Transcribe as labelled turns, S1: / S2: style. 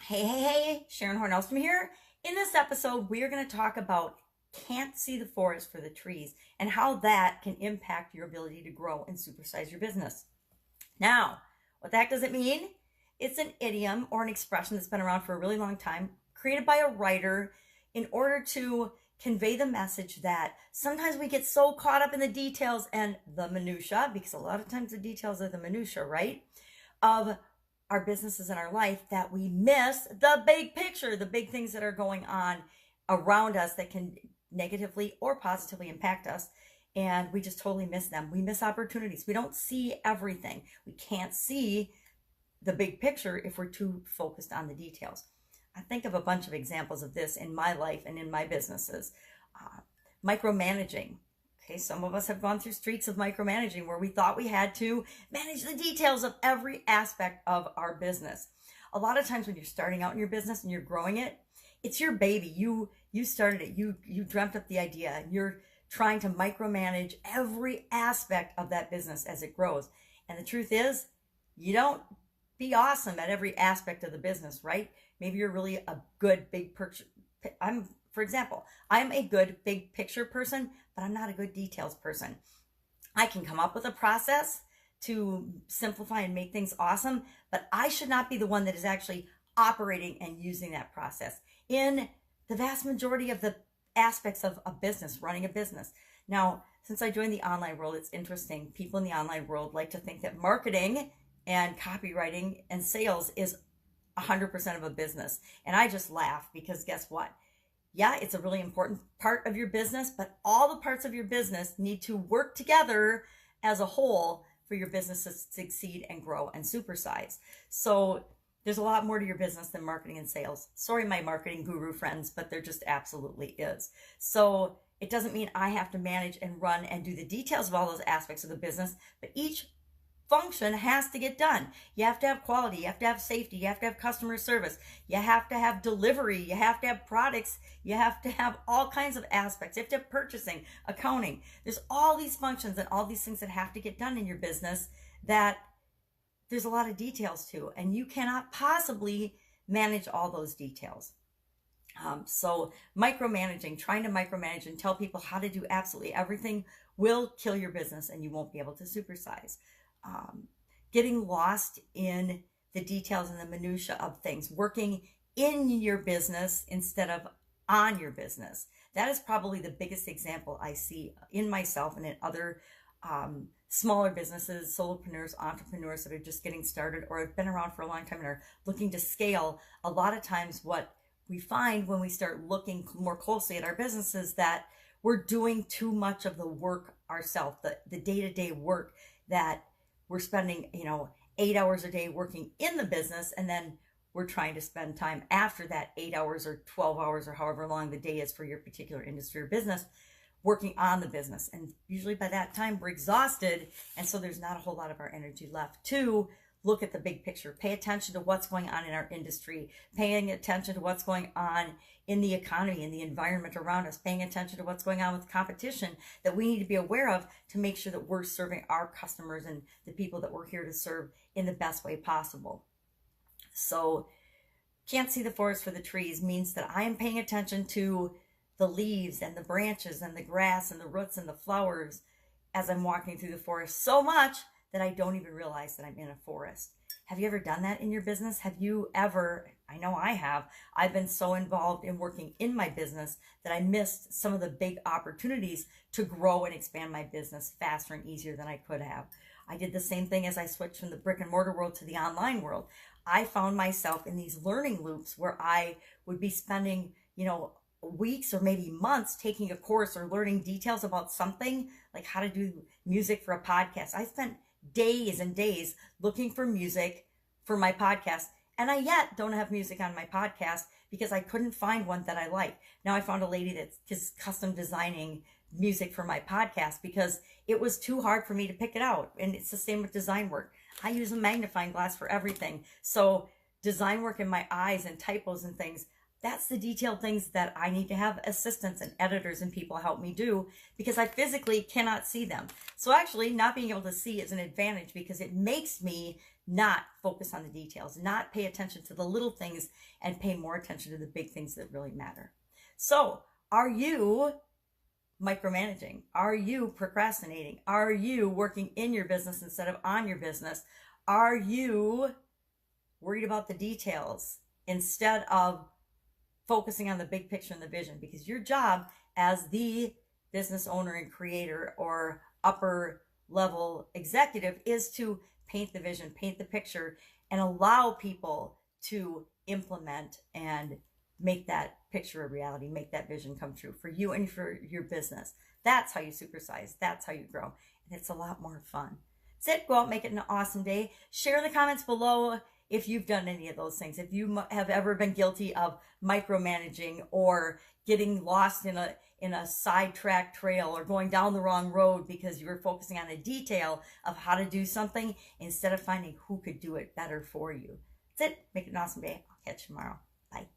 S1: Hey, Sharon Horne-Ellstrom here. In this episode, we are going to talk about can't see the forest for the trees and how that can impact your ability to grow and supersize your business. Now, what the heck does it mean? It's an idiom or an expression that's been around for a really long time, created by a writer in order to convey the message that sometimes we get so caught up in the details and the minutia, because a lot of times the details are the minutia, right? Of our businesses and our life that we miss the big picture, the big things that are going on around us that can negatively or positively impact us. And we just totally miss them. We miss opportunities. We don't see everything. We can't see the big picture if we're too focused on the details. I think of a bunch of examples of this in my life and in my businesses. Micromanaging. Okay, some of us have gone through streaks of micromanaging where we thought we had to manage the details of every aspect of our business. A lot of times when you're starting out in your business and you're growing it, it's your baby. You started it. You dreamt up the idea, and you're trying to micromanage every aspect of that business as it grows. And the truth is, you don't be awesome at every aspect of the business, right? Maybe you're really a good big picture. For example, I'm a good big picture person, but I'm not a good details person. I can come up with a process to simplify and make things awesome, but I should not be the one that is actually operating and using that process in the vast majority of the aspects of a business, running a business. Now, since I joined the online world, it's interesting. People in the online world like to think that marketing and copywriting and sales is 100% of a business. And I just laugh because guess what? Yeah, it's a really important part of your business, but all the parts of your business need to work together as a whole for your business to succeed and grow and supersize. So there's a lot more to your business than marketing and sales. Sorry, my marketing guru friends, but there just absolutely is. So it doesn't mean I have to manage and run and do the details of all those aspects of the business, but each function has to get done. You have to have quality, you have to have safety, you have to have customer service, you have to have delivery, you have to have products, you have to have all kinds of aspects, you have to have purchasing, accounting. There's all these functions and all these things that have to get done in your business that there's a lot of details to, and you cannot possibly manage all those details. So micromanaging, trying to micromanage and tell people how to do absolutely everything will kill your business and you won't be able to supersize. Getting lost in the details and the minutia of things, working in your business instead of on your business. That is probably the biggest example I see in myself and in other smaller businesses, solopreneurs, entrepreneurs that are just getting started or have been around for a long time and are looking to scale. A lot of times what we find when we start looking more closely at our businesses that we're doing too much of the work ourselves, the day-to-day work that we're spending, 8 hours a day working in the business, and then we're trying to spend time after that 8 hours or 12 hours or however long the day is for your particular industry or business, working on the business. And usually by that time we're exhausted, and so there's not a whole lot of our energy left to look at the big picture, pay attention to what's going on in our industry, paying attention to what's going on in the economy, in the environment around us, paying attention to what's going on with competition that we need to be aware of to make sure that we're serving our customers and the people that we're here to serve in the best way possible. So can't see the forest for the trees means that I am paying attention to the leaves and the branches and the grass and the roots and the flowers as I'm walking through the forest so much that I don't even realize that I'm in a forest. Have you ever done that in your business? Have you ever, I know I have, I've been so involved in working in my business that I missed some of the big opportunities to grow and expand my business faster and easier than I could have. I did the same thing as I switched from the brick and mortar world to the online world. I found myself in these learning loops where I would be spending, weeks or maybe months taking a course or learning details about something like how to do music for a podcast. I spent days and days looking for music for my podcast, and I yet don't have music on my podcast because I couldn't find one that I like. Now I found a lady that's just custom designing music for my podcast because it was too hard for me to pick it out. And it's the same with design work. I use a magnifying glass for everything. So design work in my eyes and typos and things, that's the detailed things that I need to have assistants and editors and people help me do because I physically cannot see them. So actually not being able to see is an advantage because it makes me not focus on the details, not pay attention to the little things and pay more attention to the big things that really matter. So, are you micromanaging? Are you procrastinating? Are you working in your business instead of on your business? Are you worried about the details instead of focusing on the big picture and the vision? Because your job as the business owner and creator or upper level executive is to paint the vision, paint the picture, and allow people to implement and make that picture a reality, make that vision come true for you and for your business. That's how you supersize. That's how you grow. And it's a lot more fun. That's it. Go out, make it an awesome day. Share in the comments below if you've done any of those things. If you have ever been guilty of micromanaging or getting lost in a sidetrack trail or going down the wrong road because you were focusing on the detail of how to do something instead of finding who could do it better for you. That's it. Make it an awesome day. I'll catch you tomorrow. Bye.